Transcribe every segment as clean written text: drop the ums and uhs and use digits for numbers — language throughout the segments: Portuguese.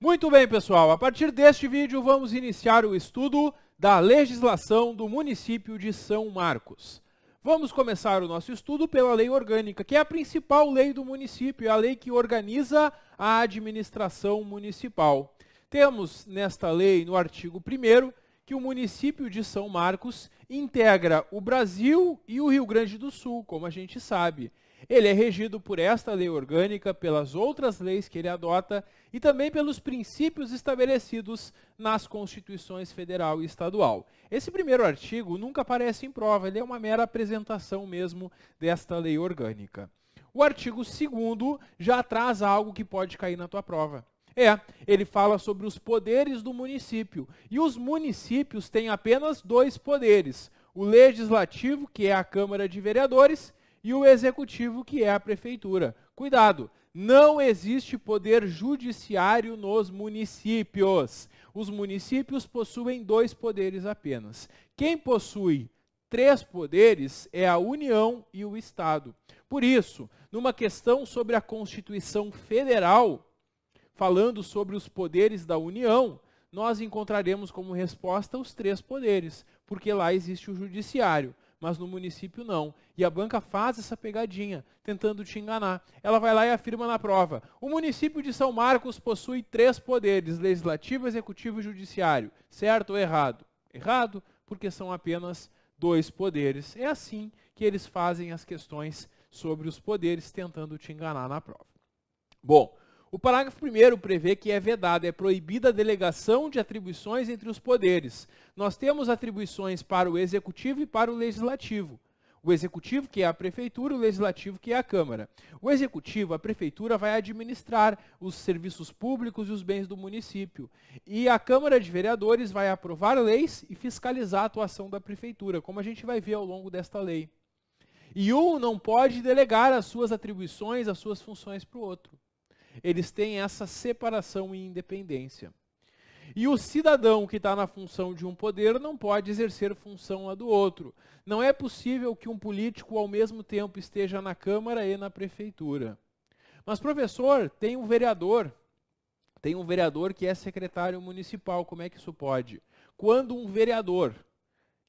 Muito bem, pessoal. A partir deste vídeo, vamos iniciar o estudo da legislação do município de São Marcos. Vamos começar o nosso estudo pela lei orgânica, que é a principal lei do município, é a lei que organiza a administração municipal. Temos nesta lei, no artigo 1º, que o município de São Marcos integra o Brasil e o Rio Grande do Sul, como a gente sabe. Ele é regido por esta lei orgânica, pelas outras leis que ele adota e também pelos princípios estabelecidos nas Constituições Federal e Estadual. Esse primeiro artigo nunca aparece em prova, ele é uma mera apresentação mesmo desta lei orgânica. O artigo 2º já traz algo que pode cair na tua prova. Ele fala sobre os poderes do município. E os municípios têm apenas dois poderes: o legislativo, que é a Câmara de Vereadores, e o executivo, que é a prefeitura. Cuidado, não existe poder judiciário nos municípios. Os municípios possuem dois poderes apenas. Quem possui três poderes é a União e o Estado. Por isso, numa questão sobre a Constituição Federal, falando sobre os poderes da União, nós encontraremos como resposta os três poderes, porque lá existe o judiciário, mas no município não. E a banca faz essa pegadinha, tentando te enganar. Ela vai lá e afirma na prova: o município de São Marcos possui três poderes: legislativo, executivo e judiciário. Certo ou errado? Errado, porque são apenas dois poderes. É assim que eles fazem as questões sobre os poderes, tentando te enganar na prova. Bom, o parágrafo 1º prevê que é vedada, é proibida a delegação de atribuições entre os poderes. Nós temos atribuições para o executivo e para o legislativo. O executivo, que é a prefeitura, o legislativo, que é a Câmara. O executivo, a prefeitura, vai administrar os serviços públicos e os bens do município. E a Câmara de Vereadores vai aprovar leis e fiscalizar a atuação da prefeitura, como a gente vai ver ao longo desta lei. E um não pode delegar as suas atribuições, as suas funções para o outro. Eles têm essa separação e independência. E o cidadão que está na função de um poder não pode exercer função a do outro. Não é possível que um político ao mesmo tempo esteja na Câmara e na Prefeitura. Mas, professor, tem um vereador que é secretário municipal. Como é que isso pode? Quando um vereador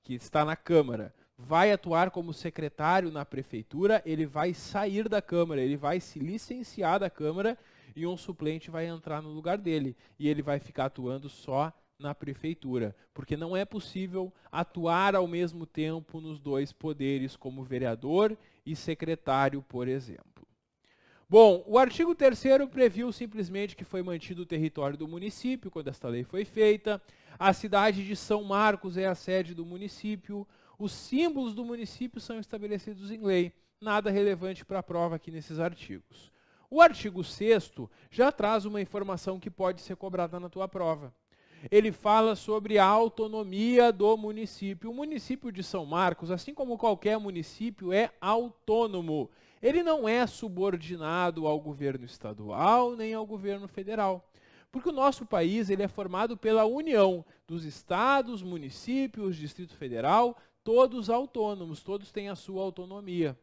que está na Câmara vai atuar como secretário na Prefeitura, ele vai sair da Câmara, ele vai se licenciar da Câmara e um suplente vai entrar no lugar dele. E ele vai ficar atuando só na Prefeitura, porque não é possível atuar ao mesmo tempo nos dois poderes, como vereador e secretário, por exemplo. Bom, o artigo 3º previu simplesmente que foi mantido o território do município quando esta lei foi feita. A cidade de São Marcos é a sede do município. Os símbolos do município são estabelecidos em lei. Nada relevante para a prova aqui nesses artigos. O artigo 6º já traz uma informação que pode ser cobrada na tua prova. Ele fala sobre a autonomia do município. O município de São Marcos, assim como qualquer município, é autônomo. Ele não é subordinado ao governo estadual nem ao governo federal. Porque o nosso país ele é formado pela união dos estados, municípios, Distrito Federal, todos autônomos, todos têm a sua autonomia.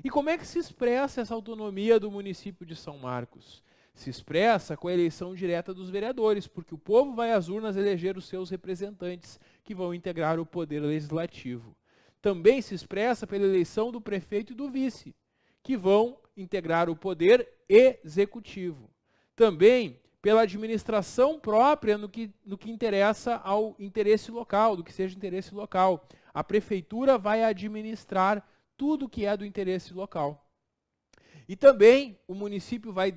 E como é que se expressa essa autonomia do município de São Marcos? Se expressa com a eleição direta dos vereadores, porque o povo vai às urnas eleger os seus representantes, que vão integrar o poder legislativo. Também se expressa pela eleição do prefeito e do vice, que vão integrar o poder executivo. Também pela administração própria no que interessa ao interesse local, do que seja interesse local. A prefeitura vai administrar tudo que é do interesse local. E também o município vai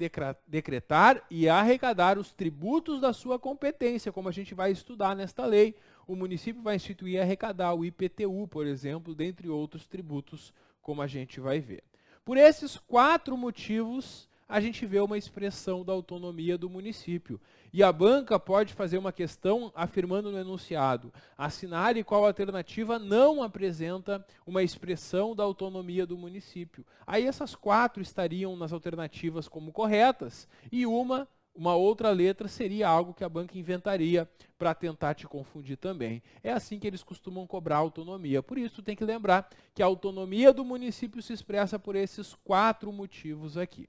decretar e arrecadar os tributos da sua competência, como a gente vai estudar nesta lei. O município vai instituir e arrecadar o IPTU, por exemplo, dentre outros tributos, como a gente vai ver. Por esses 4 motivos, a gente vê uma expressão da autonomia do município. E a banca pode fazer uma questão afirmando no enunciado: assinale qual alternativa não apresenta uma expressão da autonomia do município. Aí essas 4 estariam nas alternativas como corretas e uma outra letra seria algo que a banca inventaria para tentar te confundir também. É assim que eles costumam cobrar autonomia. Por isso, tem que lembrar que a autonomia do município se expressa por esses 4 motivos aqui.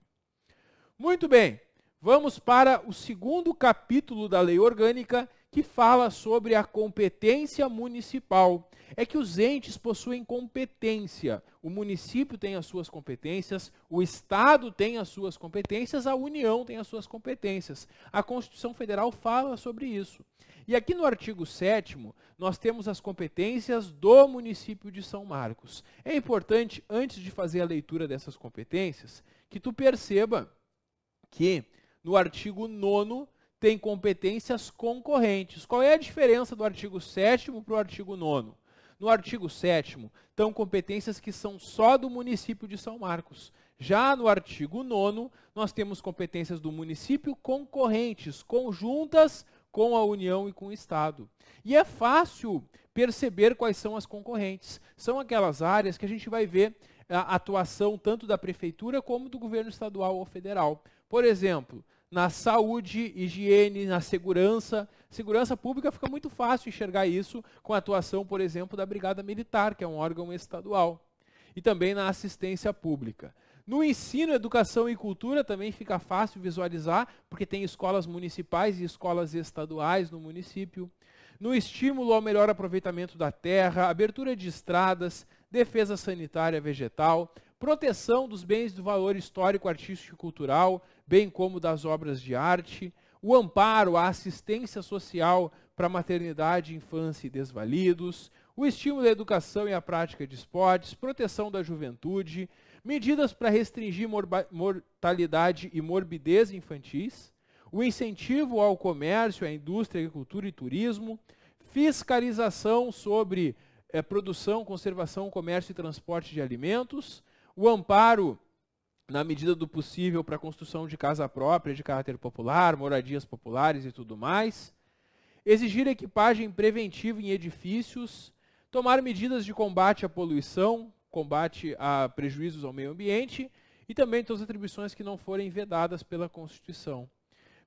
Muito bem, Vamos para o segundo capítulo da Lei Orgânica, que fala sobre a competência municipal. É que os entes possuem competência. O município tem as suas competências, o Estado tem as suas competências, a União tem as suas competências. A Constituição Federal fala sobre isso. E aqui no artigo 7º, nós temos as competências do município de São Marcos. É importante, antes de fazer a leitura dessas competências, que tu perceba que no artigo 9º tem competências concorrentes. Qual é a diferença do artigo 7º para o artigo 9º? No artigo 7º, estão competências que são só do município de São Marcos. Já no artigo 9º, nós temos competências do município concorrentes, conjuntas com a União e com o Estado. E é fácil perceber quais são as concorrentes. São aquelas áreas que a gente vai ver a atuação tanto da prefeitura como do governo estadual ou federal. Por exemplo, na saúde, higiene, na segurança pública fica muito fácil enxergar isso com a atuação, por exemplo, da Brigada Militar, que é um órgão estadual, e também na assistência pública. No ensino, educação e cultura também fica fácil visualizar, porque tem escolas municipais e escolas estaduais no município. No estímulo ao melhor aproveitamento da terra, abertura de estradas, defesa sanitária vegetal, proteção dos bens do valor histórico, artístico e cultural, bem como das obras de arte, o amparo, a assistência social para maternidade, infância e desvalidos, o estímulo à educação e à prática de esportes, proteção da juventude, medidas para restringir mortalidade e morbidez infantis, o incentivo ao comércio, à indústria, agricultura e turismo, fiscalização sobre produção, conservação, comércio e transporte de alimentos, o amparo, na medida do possível, para a construção de casa própria, de caráter popular, moradias populares e tudo mais, exigir equipagem preventiva em edifícios, tomar medidas de combate à poluição, combate a prejuízos ao meio ambiente e também todas as atribuições que não forem vedadas pela Constituição.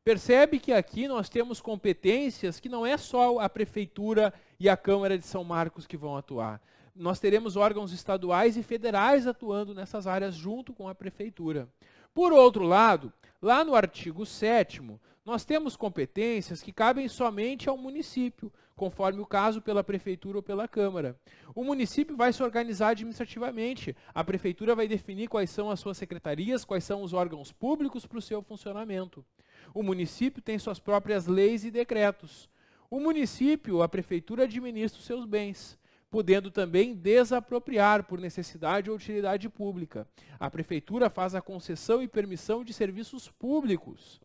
Percebe que aqui nós temos competências que não é só a Prefeitura e a Câmara de São Marcos que vão atuar. Nós teremos órgãos estaduais e federais atuando nessas áreas junto com a Prefeitura. Por outro lado, lá no artigo 7º, nós temos competências que cabem somente ao município, conforme o caso pela Prefeitura ou pela Câmara. O município vai se organizar administrativamente, a Prefeitura vai definir quais são as suas secretarias, quais são os órgãos públicos para o seu funcionamento. O município tem suas próprias leis e decretos. O município, a Prefeitura, administra os seus bens, podendo também desapropriar por necessidade ou utilidade pública. A Prefeitura faz a concessão e permissão de serviços públicos.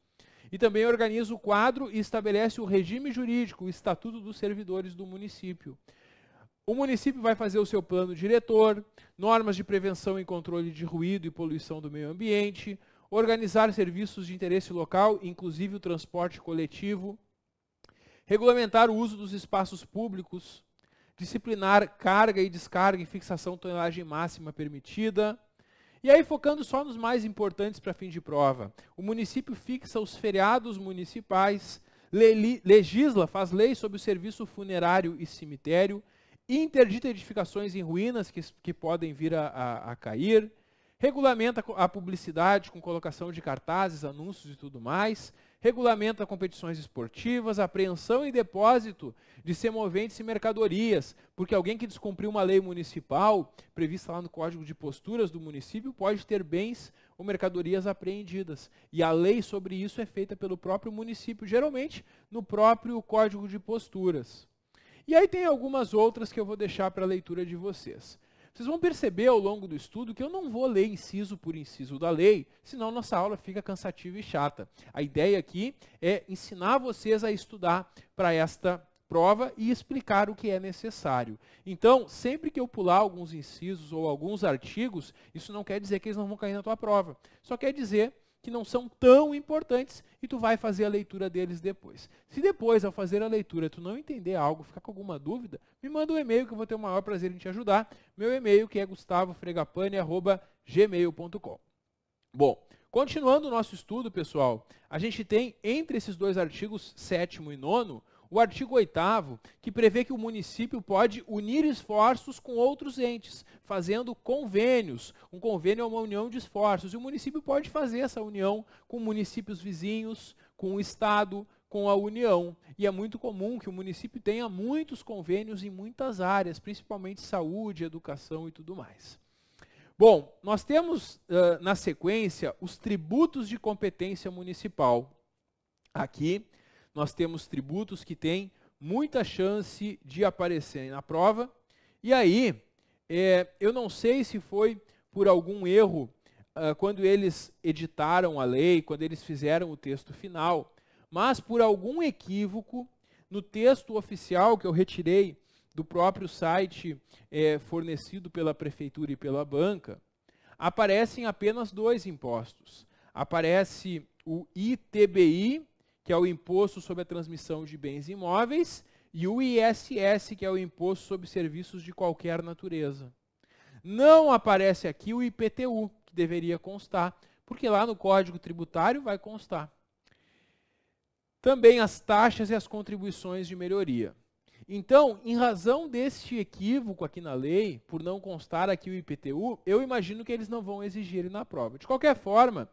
E também organiza o quadro e estabelece o regime jurídico, o estatuto dos servidores do município. O município vai fazer o seu plano diretor, normas de prevenção e controle de ruído e poluição do meio ambiente, organizar serviços de interesse local, inclusive o transporte coletivo, regulamentar o uso dos espaços públicos, disciplinar carga e descarga e fixação tonelagem máxima permitida. E aí, focando só nos mais importantes para fim de prova, o município fixa os feriados municipais, legisla, faz leis sobre o serviço funerário e cemitério, interdita edificações em ruínas que podem vir a cair, regulamenta a publicidade com colocação de cartazes, anúncios e tudo mais, regulamenta competições esportivas, apreensão e depósito de semoventes e mercadorias, porque alguém que descumpriu uma lei municipal, prevista lá no Código de Posturas do município, pode ter bens ou mercadorias apreendidas. E a lei sobre isso é feita pelo próprio município, geralmente no próprio Código de Posturas. E aí tem algumas outras que eu vou deixar para a leitura de vocês. Vocês vão perceber ao longo do estudo que eu não vou ler inciso por inciso da lei, senão nossa aula fica cansativa e chata. A ideia aqui é ensinar vocês a estudar para esta prova e explicar o que é necessário. Então, sempre que eu pular alguns incisos ou alguns artigos, isso não quer dizer que eles não vão cair na tua prova. Só quer dizer que não são tão importantes e tu vai fazer a leitura deles depois. Se depois, ao fazer a leitura, tu não entender algo, ficar com alguma dúvida, me manda um e-mail que eu vou ter o maior prazer em te ajudar. Meu e-mail que é gustavofregapane@gmail.com. Bom, continuando o nosso estudo, pessoal, a gente tem entre esses dois artigos, 7º e 9º, o artigo 8º, que prevê que o município pode unir esforços com outros entes, fazendo convênios. Um convênio é uma união de esforços, e o município pode fazer essa união com municípios vizinhos, com o Estado, com a União. E é muito comum que o município tenha muitos convênios em muitas áreas, principalmente saúde, educação e tudo mais. Bom, nós temos na sequência os tributos de competência municipal. Aqui nós temos tributos que têm muita chance de aparecerem na prova. E aí, eu não sei se foi por algum erro quando eles editaram a lei, quando eles fizeram o texto final, mas por algum equívoco no texto oficial que eu retirei do próprio site fornecido pela prefeitura e pela banca, aparecem apenas 2 impostos. Aparece o ITBI, que é o Imposto sobre a Transmissão de Bens Imóveis, e o ISS, que é o Imposto sobre Serviços de Qualquer Natureza. Não aparece aqui o IPTU, que deveria constar, porque lá no Código Tributário vai constar. Também as taxas e as contribuições de melhoria. Então, em razão deste equívoco aqui na lei, por não constar aqui o IPTU, eu imagino que eles não vão exigir ele na prova. De qualquer forma,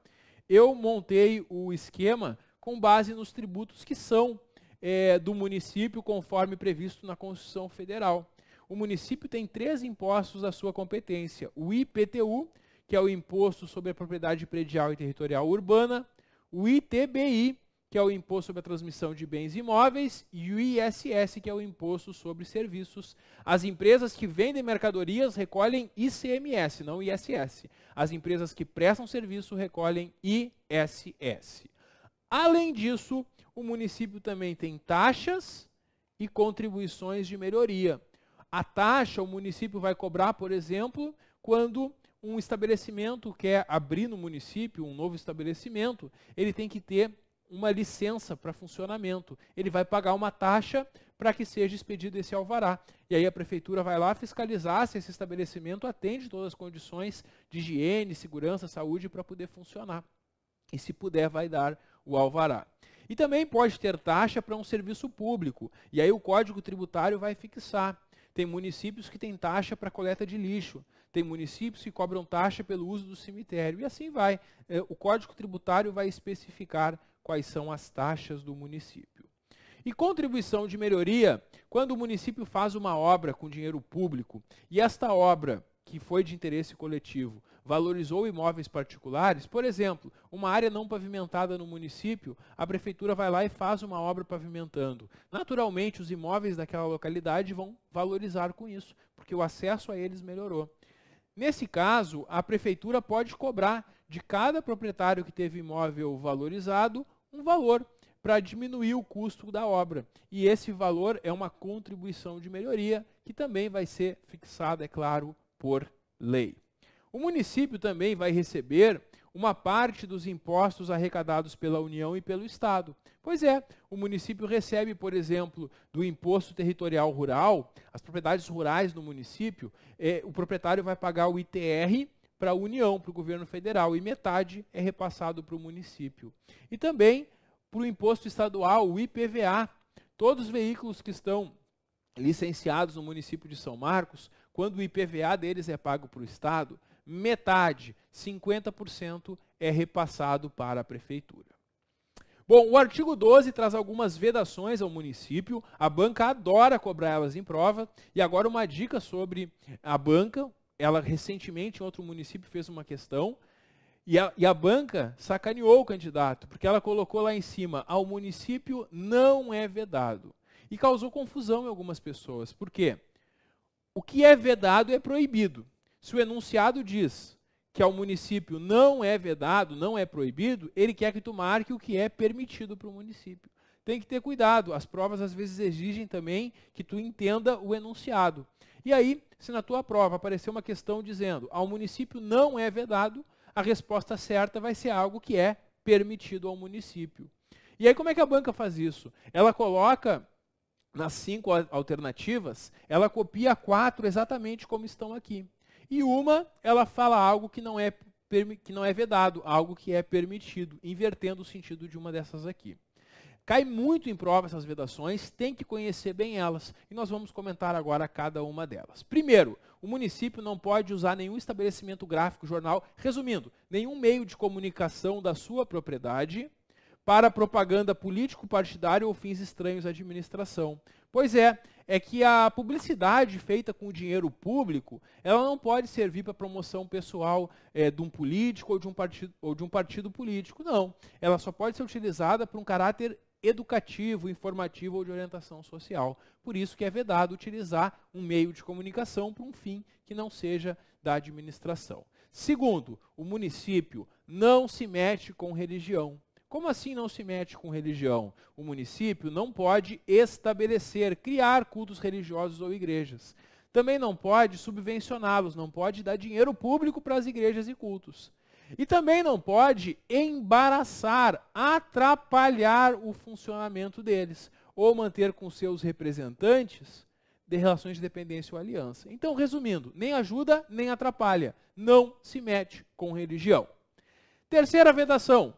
eu montei o esquema com base nos tributos que são do município, conforme previsto na Constituição Federal. O município tem 3 impostos à sua competência. O IPTU, que é o Imposto sobre a Propriedade Predial e Territorial Urbana, o ITBI, que é o Imposto sobre a Transmissão de Bens Imóveis, e o ISS, que é o Imposto sobre Serviços. As empresas que vendem mercadorias recolhem ICMS, não ISS. As empresas que prestam serviço recolhem ISS. Além disso, o município também tem taxas e contribuições de melhoria. A taxa o município vai cobrar, por exemplo, quando um estabelecimento quer abrir no município, um novo estabelecimento, ele tem que ter uma licença para funcionamento. Ele vai pagar uma taxa para que seja expedido esse alvará. E aí a prefeitura vai lá fiscalizar se esse estabelecimento atende todas as condições de higiene, segurança, saúde para poder funcionar. E se puder, vai dar o alvará. E também pode ter taxa para um serviço público. E aí o Código Tributário vai fixar. Tem municípios que têm taxa para coleta de lixo. Tem municípios que cobram taxa pelo uso do cemitério. E assim vai. O Código Tributário vai especificar quais são as taxas do município. E contribuição de melhoria, quando o município faz uma obra com dinheiro público e esta obra, que foi de interesse coletivo, valorizou imóveis particulares, por exemplo, uma área não pavimentada no município, a prefeitura vai lá e faz uma obra pavimentando. Naturalmente, os imóveis daquela localidade vão valorizar com isso, porque o acesso a eles melhorou. Nesse caso, a prefeitura pode cobrar de cada proprietário que teve imóvel valorizado um valor para diminuir o custo da obra. E esse valor é uma contribuição de melhoria que também vai ser fixada, é claro, por lei. O município também vai receber uma parte dos impostos arrecadados pela União e pelo Estado. Pois é, o município recebe, por exemplo, do Imposto Territorial Rural, as propriedades rurais no município, o proprietário vai pagar o ITR para a União, para o governo federal, e metade é repassado para o município. E também para o imposto estadual, o IPVA. Todos os veículos que estão licenciados no município de São Marcos, quando o IPVA deles é pago para o Estado, metade, 50%, é repassado para a prefeitura. Bom, o artigo 12 traz algumas vedações ao município, a banca adora cobrar elas em prova, e agora uma dica sobre a banca, ela recentemente em outro município fez uma questão, e a banca sacaneou o candidato, porque ela colocou lá em cima, ao município não é vedado, e causou confusão em algumas pessoas. Por quê? O que é vedado é proibido. Se o enunciado diz que ao município não é vedado, não é proibido, ele quer que tu marque o que é permitido para o município. Tem que ter cuidado, as provas às vezes exigem também que tu entenda o enunciado. E aí, se na tua prova aparecer uma questão dizendo ao município não é vedado, a resposta certa vai ser algo que é permitido ao município. E aí como é que a banca faz isso? Ela coloca nas 5 alternativas, ela copia 4 exatamente como estão aqui. E uma, ela fala algo que não é vedado, algo que é permitido, invertendo o sentido de uma dessas aqui. Cai muito em prova essas vedações, tem que conhecer bem elas, e nós vamos comentar agora cada uma delas. Primeiro, o município não pode usar nenhum estabelecimento gráfico, jornal, resumindo, nenhum meio de comunicação da sua propriedade para propaganda político-partidária ou fins estranhos à administração. Pois é que a publicidade feita com o dinheiro público, ela não pode servir para promoção pessoal de um político ou de um partido político, não. Ela só pode ser utilizada por um caráter educativo, informativo ou de orientação social. Por isso que é vedado utilizar um meio de comunicação para um fim que não seja da administração. Segundo, o município não se mete com religião. Como assim não se mete com religião? O município não pode estabelecer, criar cultos religiosos ou igrejas. Também não pode subvencioná-los, não pode dar dinheiro público para as igrejas e cultos. E também não pode embaraçar, atrapalhar o funcionamento deles, ou manter com seus representantes de relações de dependência ou aliança. Então, resumindo, nem ajuda, nem atrapalha. Não se mete com religião. Terceira vedação.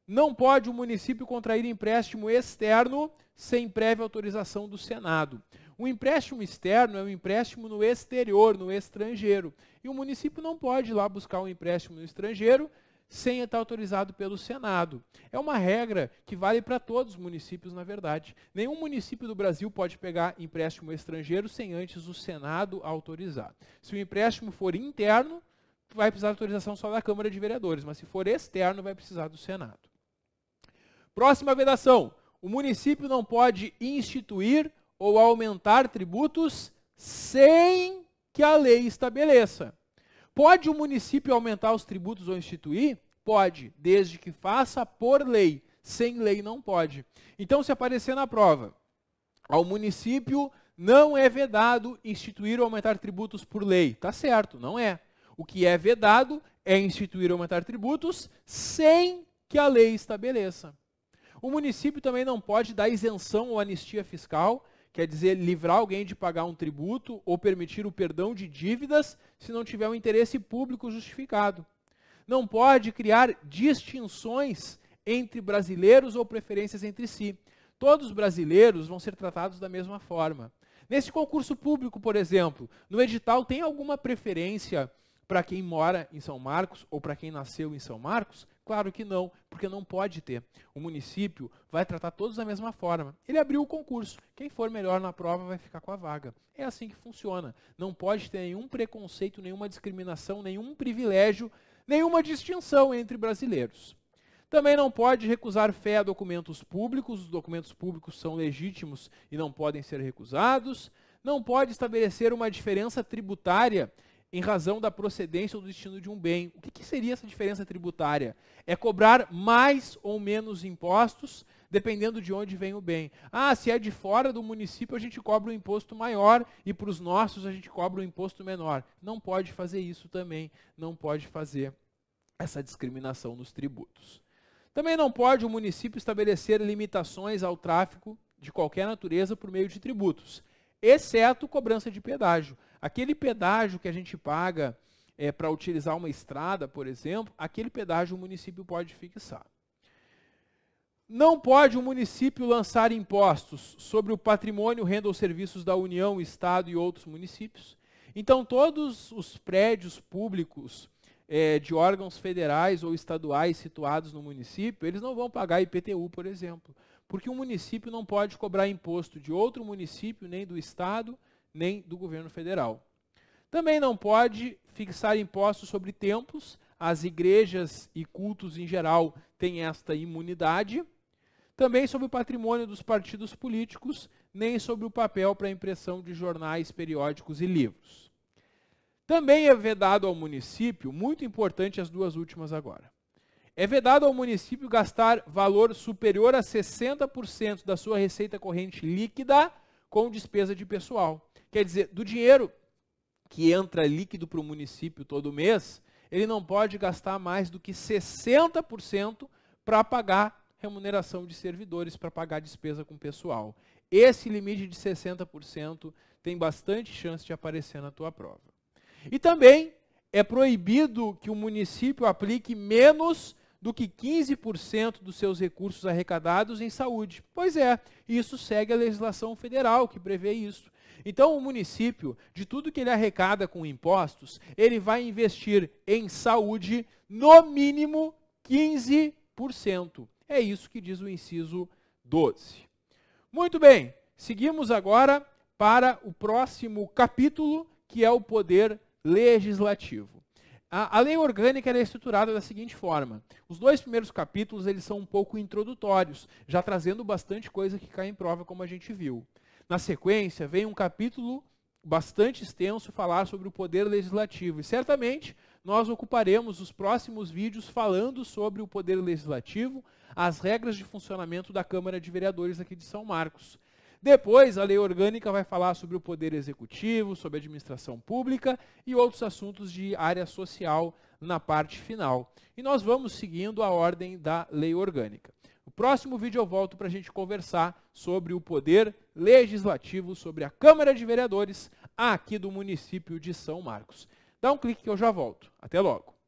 Não pode o município contrair empréstimo externo sem prévia autorização do Senado. O empréstimo externo é um empréstimo no exterior, no estrangeiro. E o município não pode ir lá buscar um empréstimo no estrangeiro sem estar autorizado pelo Senado. É uma regra que vale para todos os municípios, na verdade. Nenhum município do Brasil pode pegar empréstimo estrangeiro sem antes o Senado autorizar. Se o empréstimo for interno, vai precisar de autorização só da Câmara de Vereadores, mas se for externo, vai precisar do Senado. Próxima vedação. O município não pode instituir ou aumentar tributos sem que a lei estabeleça. Pode o município aumentar os tributos ou instituir? Pode, desde que faça por lei. Sem lei não pode. Então, se aparecer na prova, ao município não é vedado instituir ou aumentar tributos por lei. Tá certo, não é. O que é vedado é instituir ou aumentar tributos sem que a lei estabeleça. O município também não pode dar isenção ou anistia fiscal, quer dizer, livrar alguém de pagar um tributo ou permitir o perdão de dívidas se não tiver um interesse público justificado. Não pode criar distinções entre brasileiros ou preferências entre si. Todos os brasileiros vão ser tratados da mesma forma. Nesse concurso público, por exemplo, no edital tem alguma preferência para quem mora em São Marcos ou para quem nasceu em São Marcos? Claro que não, porque não pode ter. O município vai tratar todos da mesma forma. Ele abriu o concurso. Quem for melhor na prova vai ficar com a vaga. É assim que funciona. Não pode ter nenhum preconceito, nenhuma discriminação, nenhum privilégio, nenhuma distinção entre brasileiros. Também não pode recusar fé a documentos públicos. Os documentos públicos são legítimos e não podem ser recusados. Não pode estabelecer uma diferença tributária em razão da procedência ou do destino de um bem. O que seria essa diferença tributária? É cobrar mais ou menos impostos, dependendo de onde vem o bem. Ah, se é de fora do município, a gente cobra um imposto maior e para os nossos a gente cobra um imposto menor. Não pode fazer isso também, não pode fazer essa discriminação nos tributos. Também não pode o município estabelecer limitações ao tráfego de qualquer natureza por meio de tributos, exceto cobrança de pedágio. Aquele pedágio que a gente paga para utilizar uma estrada, por exemplo, aquele pedágio o município pode fixar. Não pode o município lançar impostos sobre o patrimônio, renda ou serviços da União, Estado e outros municípios. Então, todos os prédios públicos de órgãos federais ou estaduais situados no município, eles não vão pagar IPTU, por exemplo, porque o município não pode cobrar imposto de outro município, nem do Estado, nem do governo federal. Também não pode fixar impostos sobre templos. As igrejas e cultos em geral têm esta imunidade. Também sobre o patrimônio dos partidos políticos, nem sobre o papel para impressão de jornais, periódicos e livros. Também é vedado ao município, muito importante as duas últimas agora, é vedado ao município gastar valor superior a 60% da sua receita corrente líquida com despesa de pessoal. Quer dizer, do dinheiro que entra líquido para o município todo mês, ele não pode gastar mais do que 60% para pagar remuneração de servidores, para pagar despesa com pessoal. Esse limite de 60% tem bastante chance de aparecer na tua prova. E também é proibido que o município aplique menos do que 15% dos seus recursos arrecadados em saúde. Pois é, isso segue a legislação federal que prevê isso. Então, o município, de tudo que ele arrecada com impostos, ele vai investir em saúde no mínimo 15%. É isso que diz o inciso 12. Muito bem, seguimos agora para o próximo capítulo, que é o poder legislativo. A lei orgânica é estruturada da seguinte forma. Os 2 primeiros capítulos eles são um pouco introdutórios, já trazendo bastante coisa que cai em prova, como a gente viu. Na sequência, vem um capítulo bastante extenso falar sobre o poder legislativo. E certamente nós ocuparemos os próximos vídeos falando sobre o poder legislativo, as regras de funcionamento da Câmara de Vereadores aqui de São Marcos. Depois, a lei orgânica vai falar sobre o poder executivo, sobre a administração pública e outros assuntos de área social na parte final. E nós vamos seguindo a ordem da lei orgânica. No próximo vídeo eu volto para a gente conversar sobre o poder legislativo, sobre a Câmara de Vereadores aqui do município de São Marcos. Dá um clique que eu já volto. Até logo.